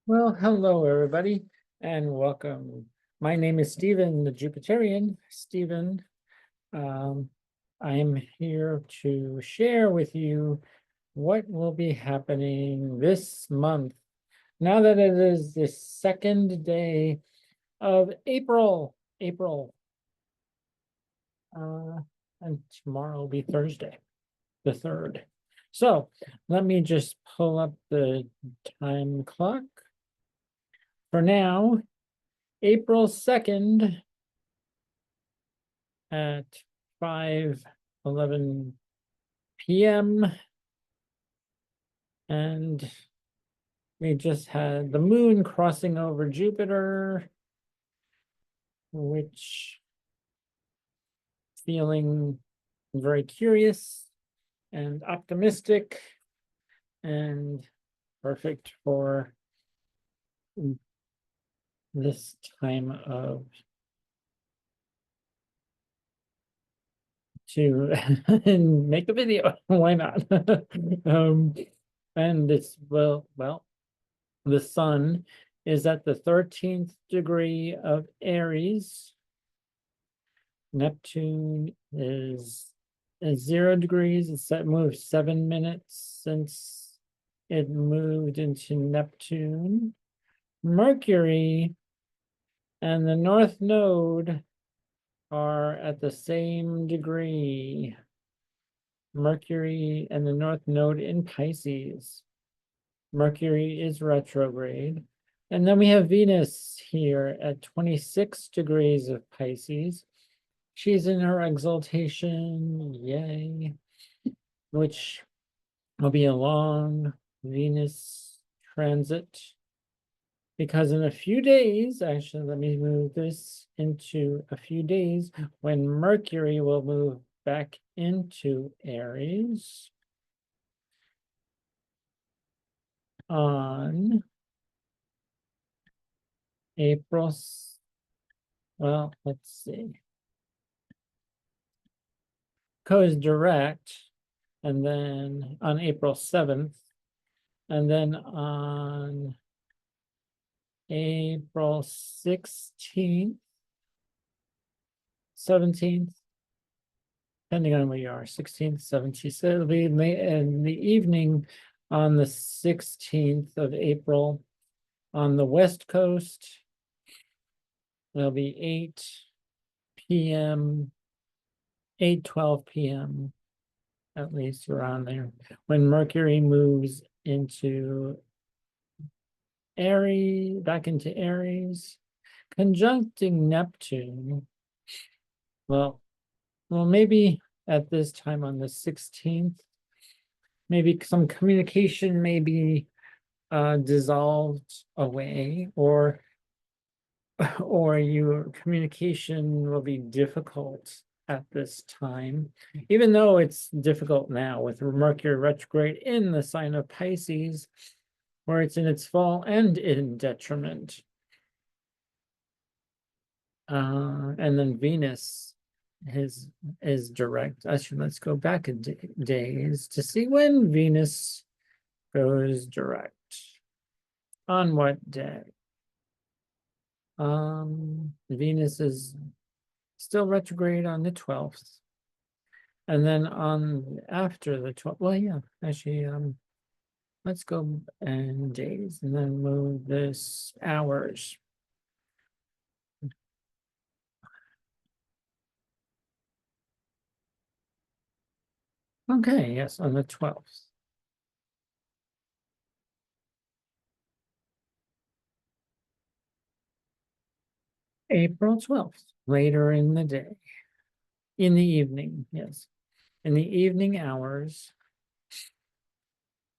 Well, hello, everybody, and welcome. My name is Stephen, the Jupiterian. Stephen, um, I am here to share with you what will be happening this month. Now that it is the second day of April, uh, and tomorrow will be Thursday, the 3rd. So let me just pull up the time clock. For now, April 2nd at 5:11 p.m. And we just had the moon crossing over Jupiter, which feeling very curious and optimistic and perfect for this time of to make a video. Why not? um, and it's well, the sun is at the 13th degree of Aries. Neptune is 0 degrees. It's moved 7 minutes since it moved into Neptune. Mercury and the North Node are at the same degree. Mercury and the North Node in Pisces. Mercury is retrograde. And then we have Venus here at 26 degrees of Pisces. She's in her exaltation, yay, which will be a long Venus transit. Because in a few days, actually, let me move this into a few days when Mercury will move back into Aries on April, well, let's see, goes direct, and then on April 7th, and then on April 16th, 17th, depending on where you are, 16th, 17th. So it'll be in the evening on the 16th of April on the West Coast. It'll be 8 p.m., 8:12 p.m., at least around there, when Mercury moves into Aries, back into Aries, conjuncting Neptune. Well, maybe at this time on the 16th, maybe some communication may be dissolved away, or your communication will be difficult at this time, even though it's difficult now with Mercury retrograde in the sign of Pisces, where it's in its fall and in detriment. And then Venus is direct. Actually, let's go back a days to see when Venus goes direct. On what day? Venus is still retrograde on the 12th. And then on after the 12th, well, yeah, actually, let's go and days and then move this hours. Okay, yes, on the 12th. April 12th, later in the day, in the evening, yes, in the evening hours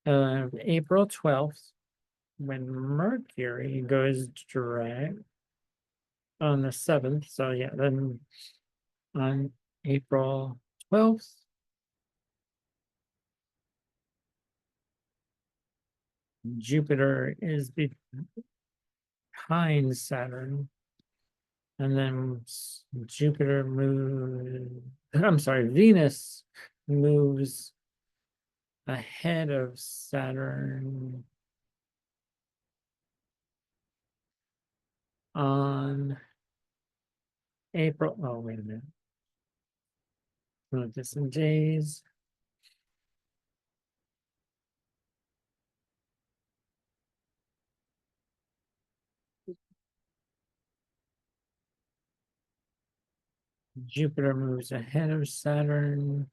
of April 12th, when Mercury goes direct on the 7th. So, yeah, then on April 12th, Jupiter is behind Saturn. And then Jupiter moves, I'm sorry, Venus moves ahead of Saturn on April, oh, wait a minute. Move this in days. Jupiter moves ahead of Saturn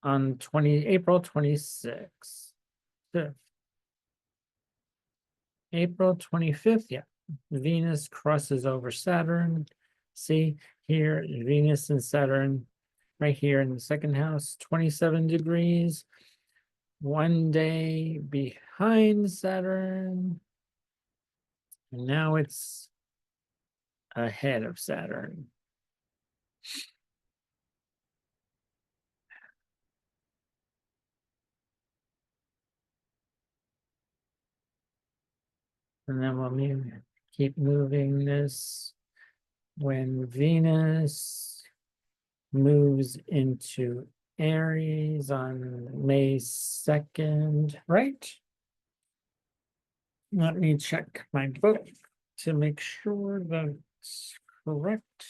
on April 26th. April 25th, yeah. Venus crosses over Saturn. See here, Venus and Saturn right here in the second house, 27 degrees. One day behind Saturn. And now it's ahead of Saturn. And then we'll keep moving this when Venus moves into Aries on May 2nd, right? Let me check my book to make sure that's correct.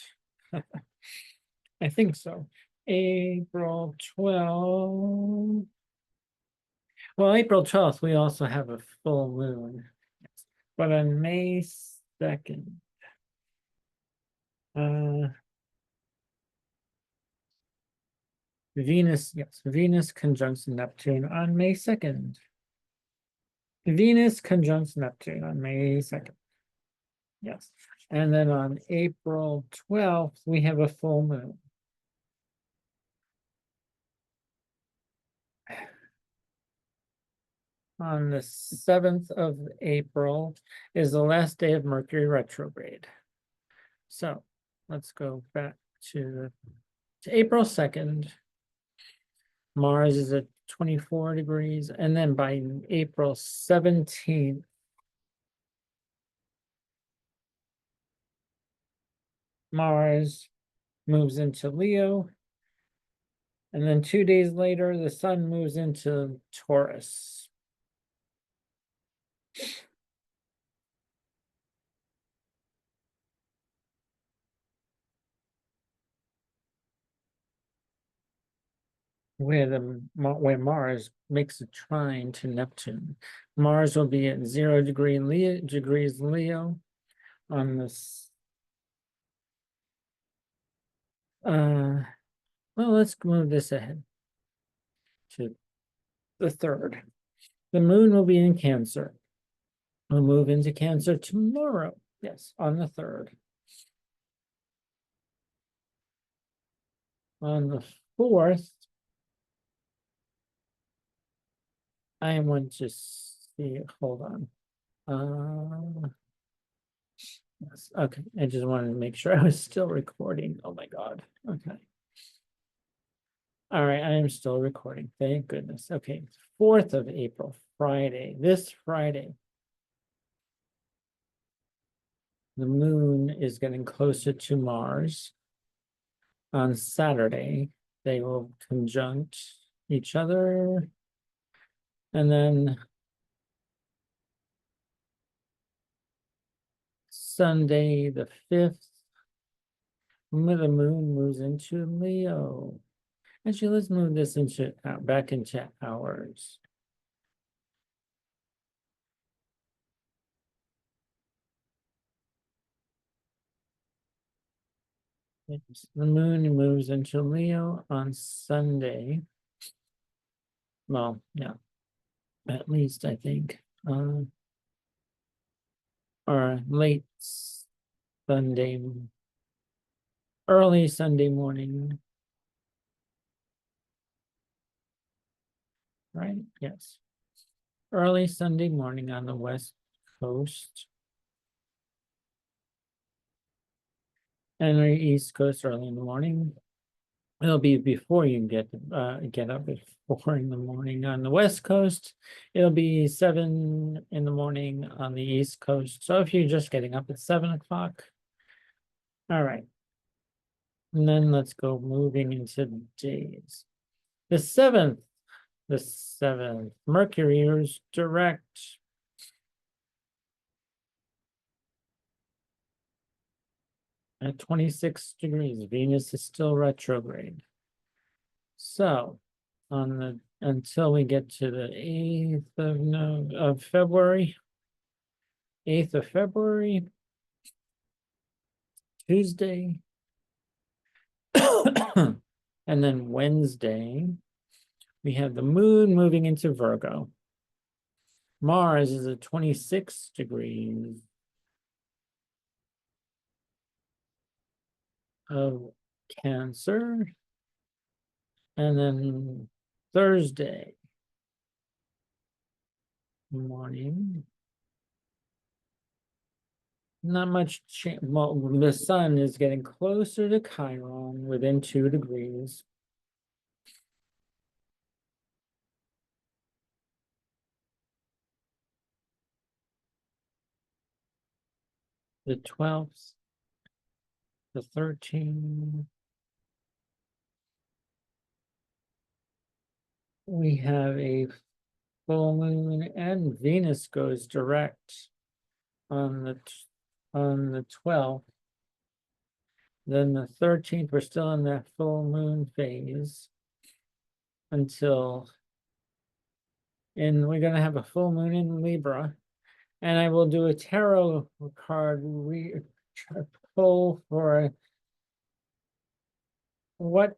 I think so. April 12th. Well, April 12th, we also have a full moon. But on May 2nd, Venus, yes, Venus conjuncts Neptune on May 2nd. Venus conjuncts Neptune on May 2nd. Yes. And then on April 12th, we have a full moon. On the 7th of April is the last day of Mercury retrograde. So let's go back to April 2nd. Mars is at 24 degrees. And then by April 17th, Mars moves into Leo. And then 2 days later, the sun moves into Taurus. Where Mars makes a trine to Neptune. Mars will be at 0 degrees Leo on this. Well, let's move this ahead to the 3rd. The moon will be in Cancer. We'll move into Cancer tomorrow. Yes, on the 3rd. On the 4th, I want to see, hold on. Yes, okay, I just wanted to make sure I was still recording. Oh my God, okay. All right, I am still recording, thank goodness. Okay, 4th of April, Friday, this Friday. The moon is getting closer to Mars. On Saturday, they will conjunct each other. And then Sunday, the 5th, the moon moves into Leo. Actually, let's move this back into hours. The moon moves into Leo on Sunday. Well, yeah, at least I think. Or late Sunday, early Sunday morning. Right? Yes. Early Sunday morning on the West Coast. And the East Coast early in the morning. It'll be before you get up at 4 in the morning on the West Coast. It'll be 7 in the morning on the East Coast. So if you're just getting up at 7 o'clock. All right. And then let's go moving into days. The 7th, Mercury is direct. at 26 degrees. Venus is still retrograde. So until we get to the 8th of February, 8th of February, Tuesday, and then Wednesday, we have the moon moving into Virgo. Mars is at 26 degrees of Cancer. And then Thursday morning, not much change. Well, the sun is getting closer to Chiron within 2 degrees. The 12th, the 13th. We have a full moon and Venus goes direct on the 12th. Then the 13th, we're still in that full moon phase until, and we're going to have a full moon in Libra. And I will do a tarot card pull for what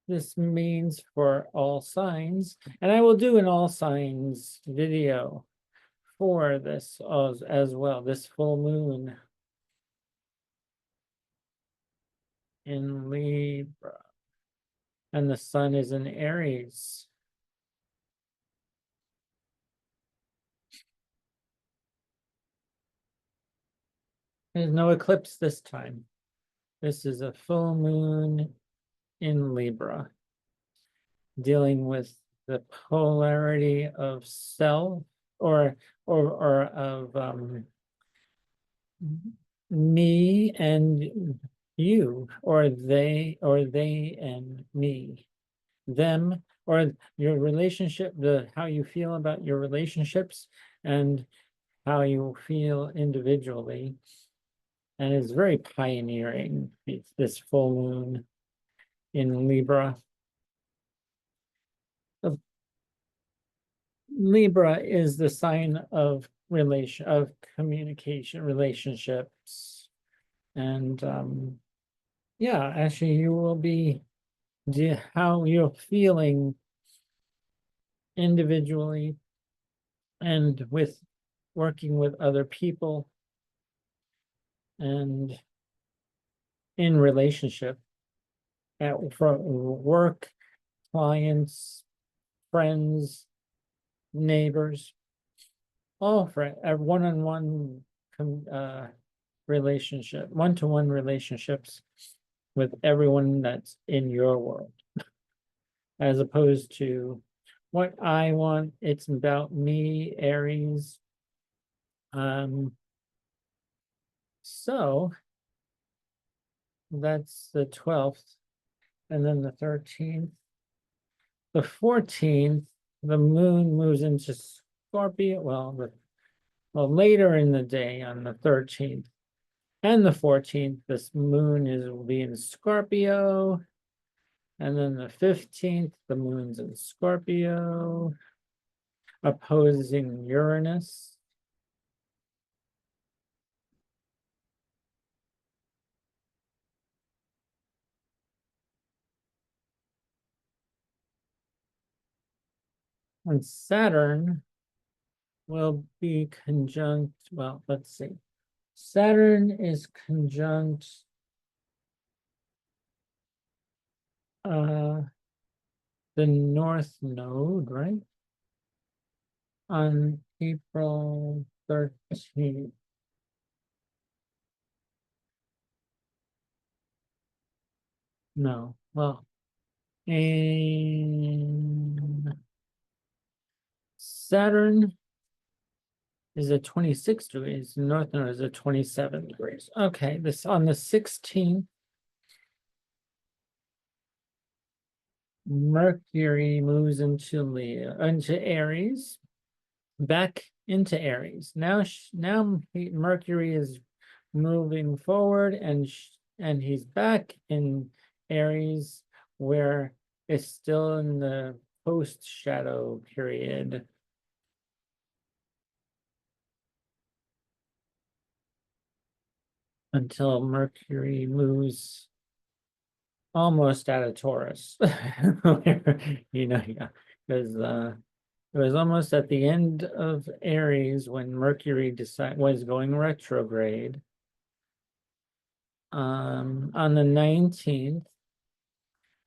this means for all signs. And I will do an all signs video for this as well, this full moon in Libra. And the sun is in Aries. There's no eclipse this time. This is a full moon in Libra, dealing with the polarity of self or of me and you, or they and me, them, or your relationship, how you feel about your relationships and how you feel individually. And it's very pioneering, this full moon in Libra. Libra is the sign of communication, relationships. And yeah, actually you will be how you're feeling individually and with working with other people and in relationship for work, clients, friends, neighbors, all for a one-on-one relationship, one-to-one relationships with everyone that's in your world, as opposed to what I want. It's about me, Aries. So that's the 12th, and then the 13th. The 14th, the moon moves into Scorpio. Well, later in the day on the 13th and the 14th, this moon will be in Scorpio. And then the 15th, the moon's in Scorpio, opposing Uranus. And Saturn will be conjunct, well, let's see. Saturn is conjunct the North Node, right? On April 13th. No, well, and Saturn is at 26 degrees, North Node is at 27 degrees. Okay, this on the 16th, Mercury moves into Aries, back into Aries. Now Mercury is moving forward and and he's back in Aries, where it's still in the post shadow period. Until Mercury moves almost out of Taurus. Yeah, because it was almost at the end of Aries when Mercury was going retrograde. On the 19th,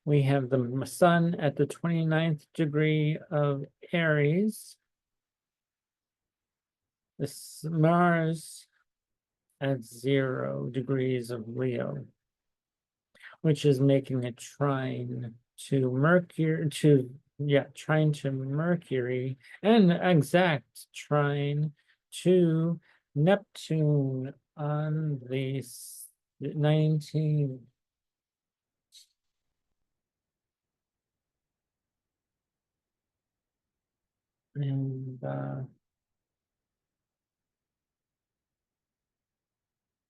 we have the sun at the 29th degree of Aries. This Mars at 0 degrees of Leo, which is making a trine to Mercury, trine to Mercury, and exact trine to Neptune on the 19th. And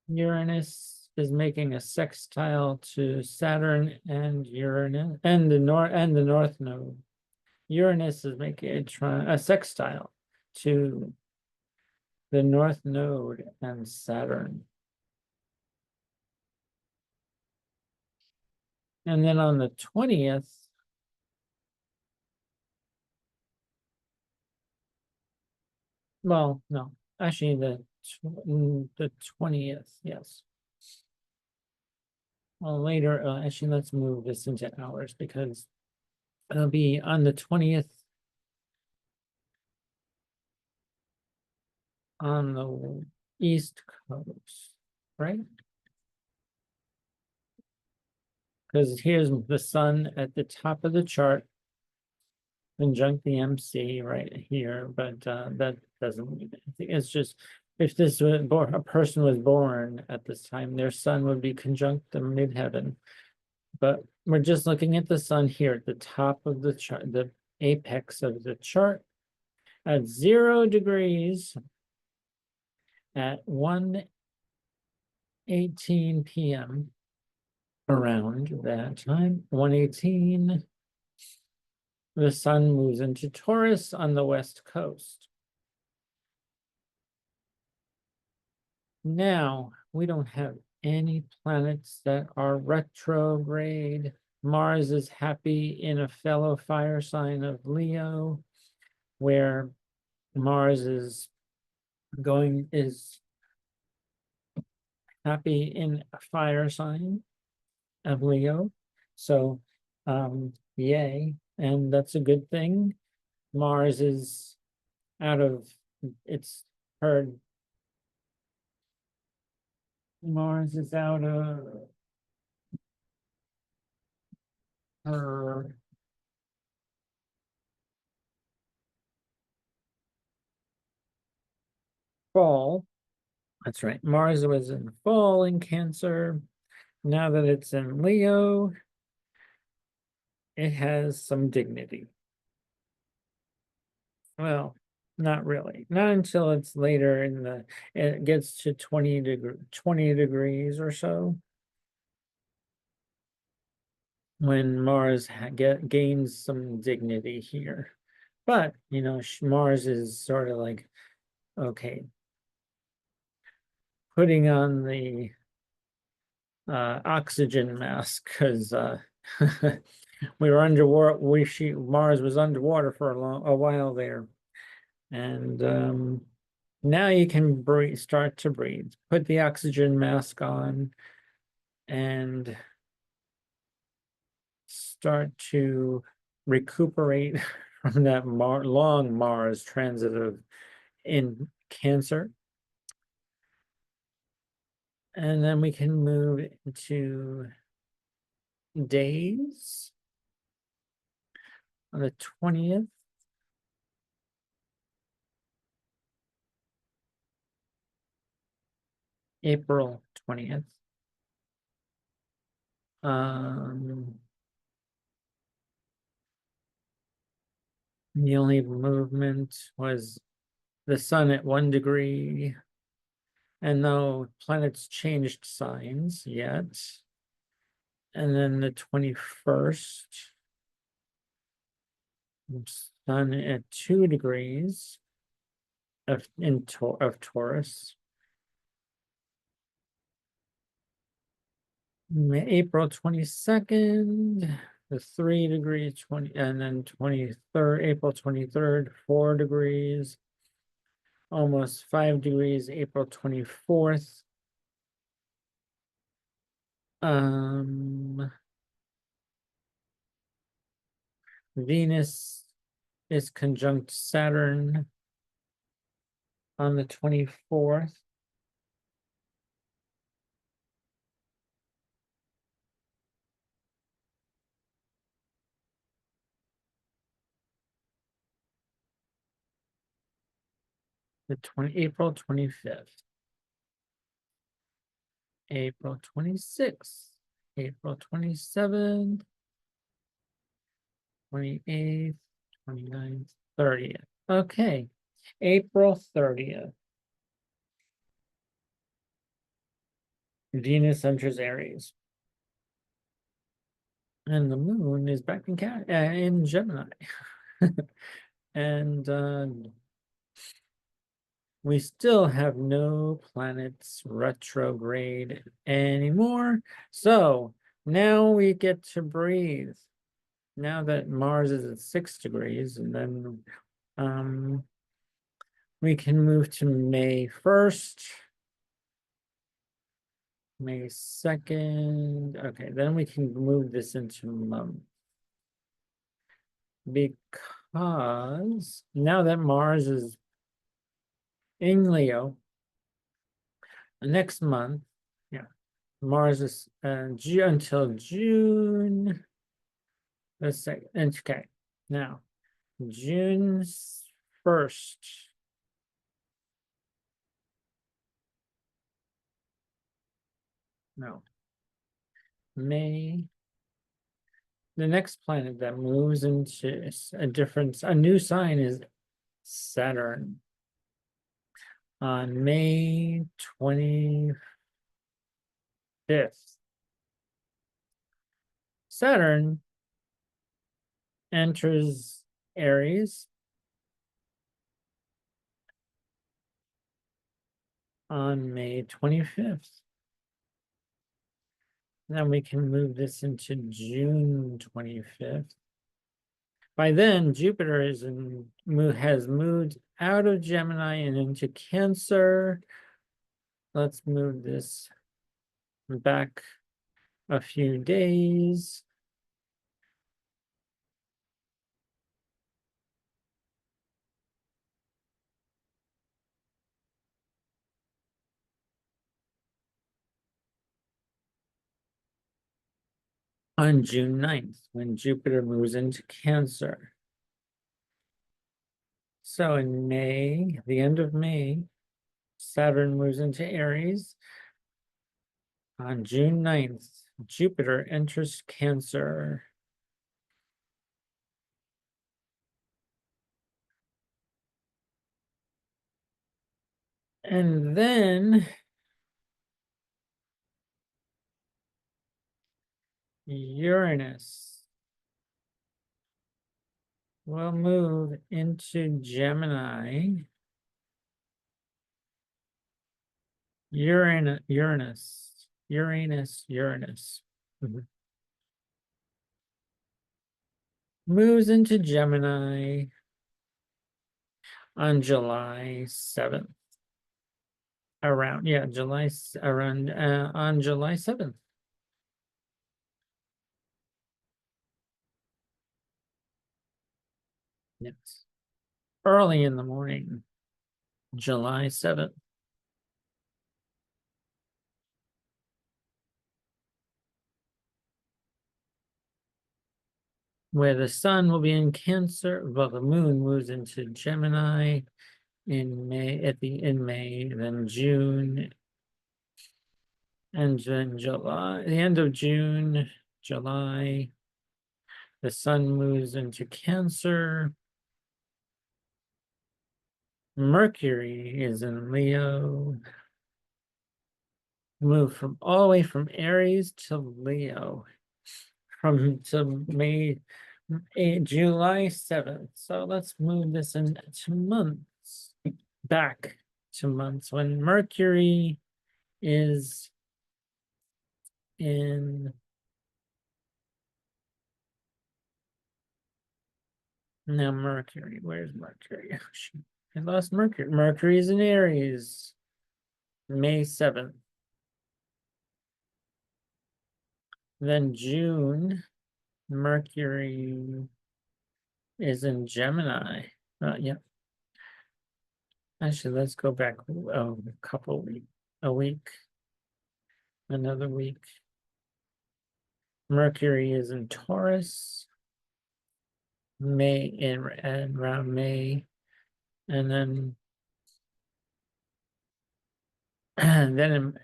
Uranus is making a sextile to Saturn and Uranus and the north node. Uranus is making a sextile to the north node and Saturn. And then on the 20th, well, no, actually the 20th, yes. Well, later, actually, let's move this into hours because it'll be on the 20th on the East Coast, right? Because here's the sun at the top of the chart, conjunct the MC right here, but that doesn't mean anything. It's just if this was a person was born at this time, their sun would be conjunct the midheaven. But we're just looking at the sun here at the top of the chart, the apex of the chart at 0 degrees at 1:18 p.m. around that time, 1:18. The sun moves into Taurus on the west coast. Now, we don't have any planets that are retrograde. Mars is happy in a fellow fire sign of Leo, where Mars is happy in a fire sign of Leo. So, yay, and that's a good thing. Mars is out of it's heard. Mars is out of her fall. That's right. Mars was in fall in Cancer. Now that it's in Leo, it has some dignity. Well, not really. Not until it's later it gets to 20 degrees or so. When Mars gains some dignity here. But, Mars is sort of like, okay, putting on the oxygen mask because we were underwater. Mars was underwater for a while there, and now you can breathe, start to breathe. Put the oxygen mask on, and start to recuperate from that long Mars transit in Cancer. And then we can move into days on the 20th. April 20th. The only movement was the sun at 1 degree and no planets changed signs yet. And then the 21st, Sun at 2 degrees of Taurus. April 22nd, the 3 degrees, 20, and then 23rd, April 23rd, 4 degrees, almost 5 degrees, April 24th. Venus is conjunct Saturn on the 24th. April 25th, April 26th, April 27th, 28th, 29th, 30th. Okay, April 30th. Venus enters Aries. And the moon is back in Gemini. And we still have no planets retrograde anymore. So now we get to breathe. Now that Mars is at 6 degrees, and then we can move to May 1st. May 2nd. Okay, then we can move this into month. Because now that Mars is in Leo, next month, yeah, Mars is until June. Let's say, okay, now June 1st. No, May. The next planet that moves into a new sign is Saturn on May 25th. Saturn enters Aries on May 25th. Then we can move this into June 25th. By then, Jupiter has moved out of Gemini and into Cancer. Let's move this back a few days. On June 9th, when Jupiter moves into Cancer. So in May, the end of May, Saturn moves into Aries. On June 9th, Jupiter enters Cancer. And then Uranus will move into Gemini. Uranus. Mhm. Moves into Gemini on July 7th. On July 7th. Yes. Early in the morning, July 7th. Where the sun will be in Cancer, well, the moon moves into Gemini in May, then June, and then July, the end of June, July, the sun moves into Cancer. Mercury is in Leo. move from all the way from Aries to Leo from to July 7th. So let's move this into months, back to months when Mercury is in, now Mercury, where's Mercury? I lost Mercury. Mercury is in Aries, May 7th. Then June, Mercury is in Gemini. Yeah. Actually, let's go back a couple weeks, a week, another week. Mercury is in Taurus, May and around May, and then then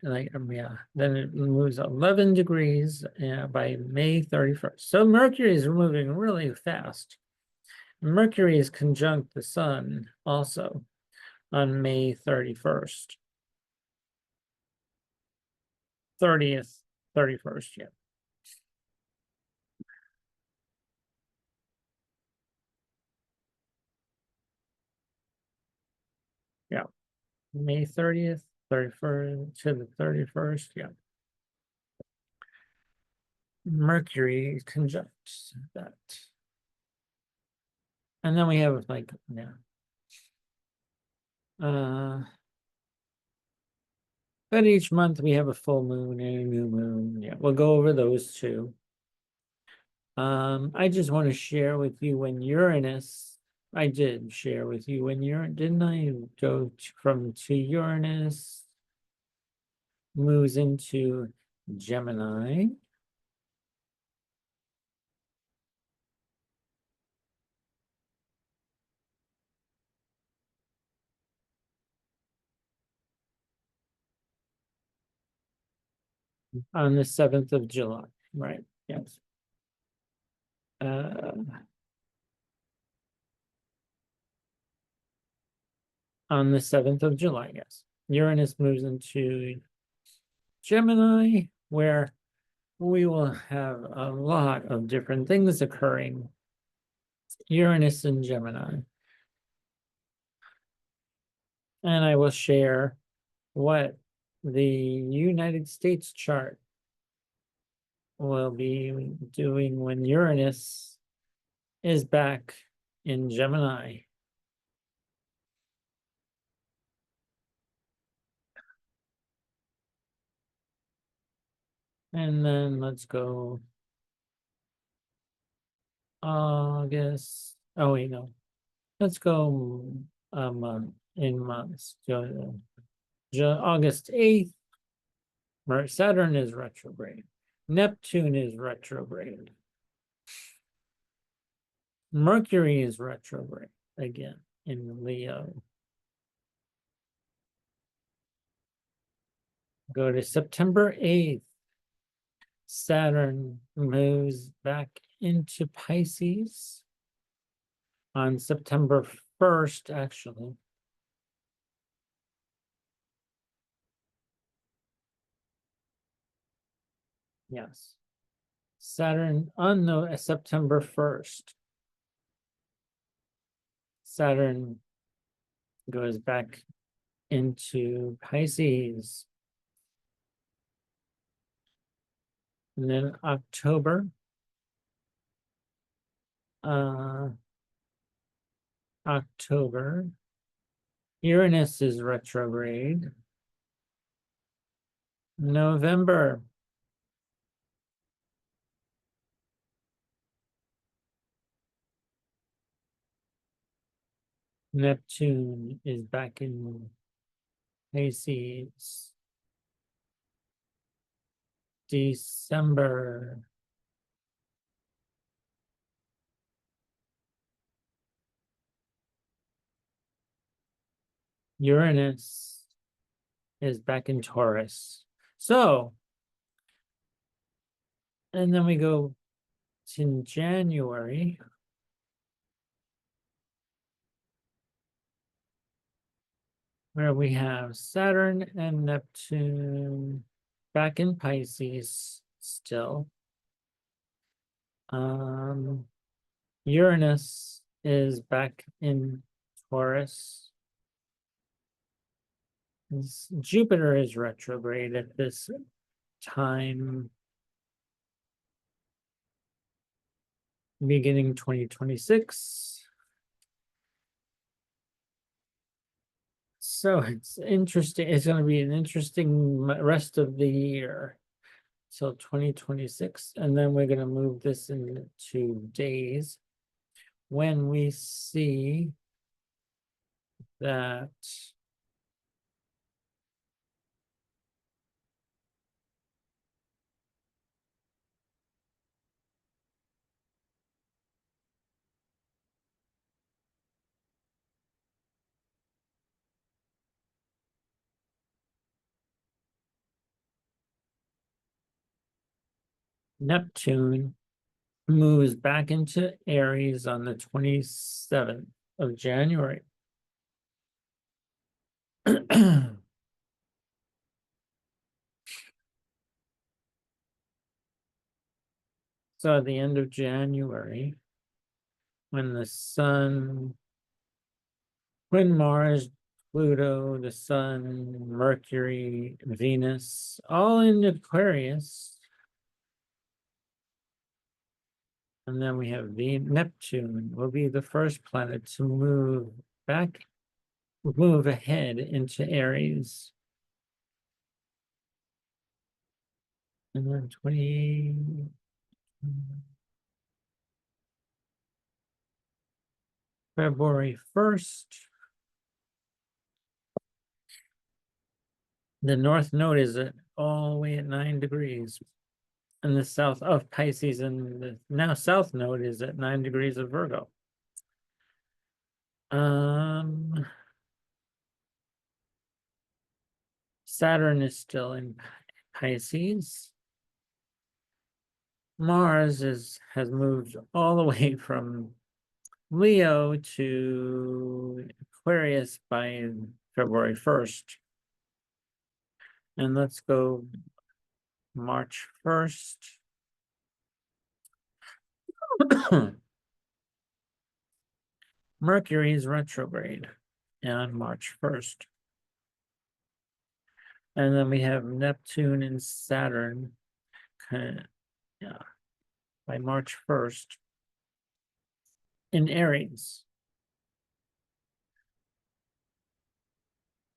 it moves 11 degrees by May 31st. So Mercury is moving really fast. Mercury is conjunct the sun also on May 31st. 30th, 31st, yeah. Yeah. May 30th, 31st to the 31st, yeah. Mercury conjuncts that. And then we have like, yeah. But each month we have a full moon and a new moon. Yeah, we'll go over those two. I just want to share with you when Uranus, I did share with you when Uranus, didn't I go from to Uranus, moves into Gemini. On the 7th of July, right? Yes. On the 7th of July, yes. Uranus moves into Gemini, where we will have a lot of different things occurring. Uranus and Gemini. And I will share what the United States chart will be doing when Uranus is back in Gemini. And then let's go August. Oh, wait, no. Let's go in months. August 8th, Saturn is retrograde. Neptune is retrograde. Mercury is retrograde again in Leo. Go to September 8th. Saturn moves back into Pisces on September 1st, actually. Yes. Saturn on no, September 1st. Saturn goes back into Pisces. And then October, Uranus is retrograde. November, Neptune is back in Pisces. December, Uranus is back in Taurus. So, and then we go to January. Where we have Saturn and Neptune back in Pisces still. Uranus is back in Taurus. Jupiter is retrograde at this time, beginning 2026. So it's interesting. It's going to be an interesting rest of the year till 2026. And then we're going to move this into days when we see that Neptune moves back into Aries on the 27th of January. So at the end of January, when the sun, when Mars, Pluto, the sun, Mercury, Venus, all in Aquarius, and then we have Neptune will be the first planet to move ahead into Aries. And then 20, February 1st, the North Node is all the way at 9 degrees. And the south of Pisces, and the now South Node is at 9 degrees of Virgo. Saturn is still in Pisces. Mars has moved all the way from Leo to Aquarius by February 1st. And let's go March 1st. Mercury is retrograde on March 1st. And then we have Neptune and Saturn by March 1st in Aries.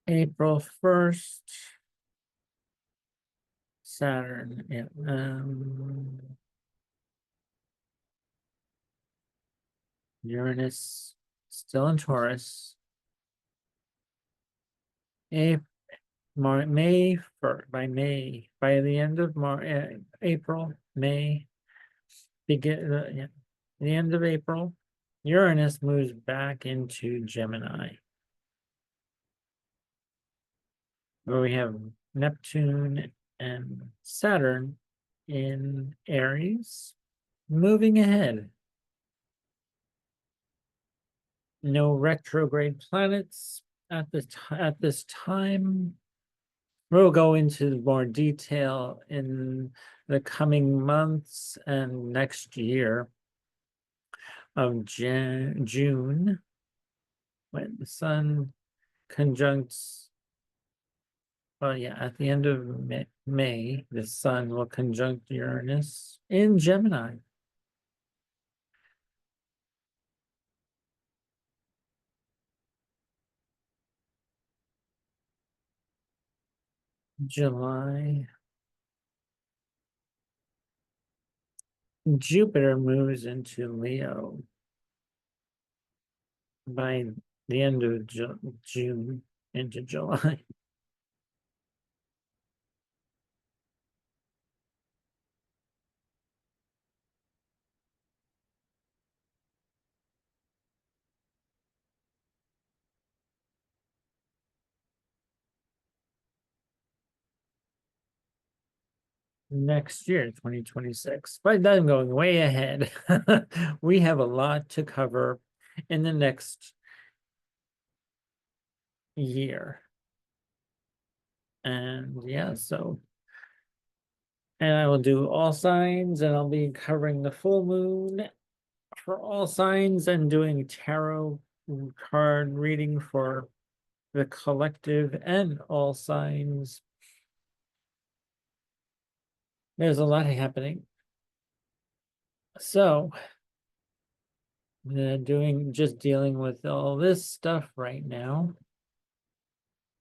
April 1st, Saturn, Uranus still in Taurus. May 1st, by the end of April, May, the end of April, Uranus moves back into Gemini, where we have Neptune and Saturn in Aries, moving ahead. No retrograde planets at this time. We'll go into more detail in the coming months and next year of June, when the sun conjuncts, well, yeah, at the end of May, the sun will conjunct Uranus in Gemini. July. Jupiter moves into Leo by the end of June into July. Next year, 2026. But I'm going way ahead. We have a lot to cover in the next year. And yeah, so And I will do all signs, and I'll be covering the full moon for all signs and doing tarot card reading for the collective and all signs. There's a lot happening. So, just dealing with all this stuff right now.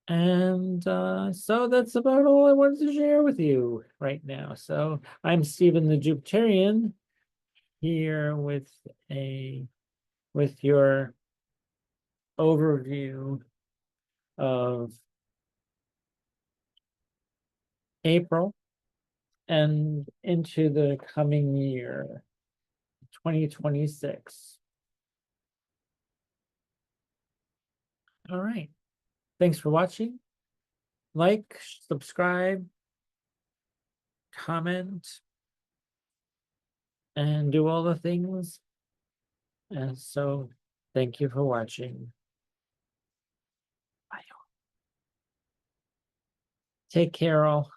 And so that's about all I wanted to share with you right now. So I'm Stephen the Jupiterian here with your overview of April and into the coming year, 2026. All right. Thanks for watching. Like, subscribe, comment, and do all the things. And so thank you for watching. Bye. Take care all.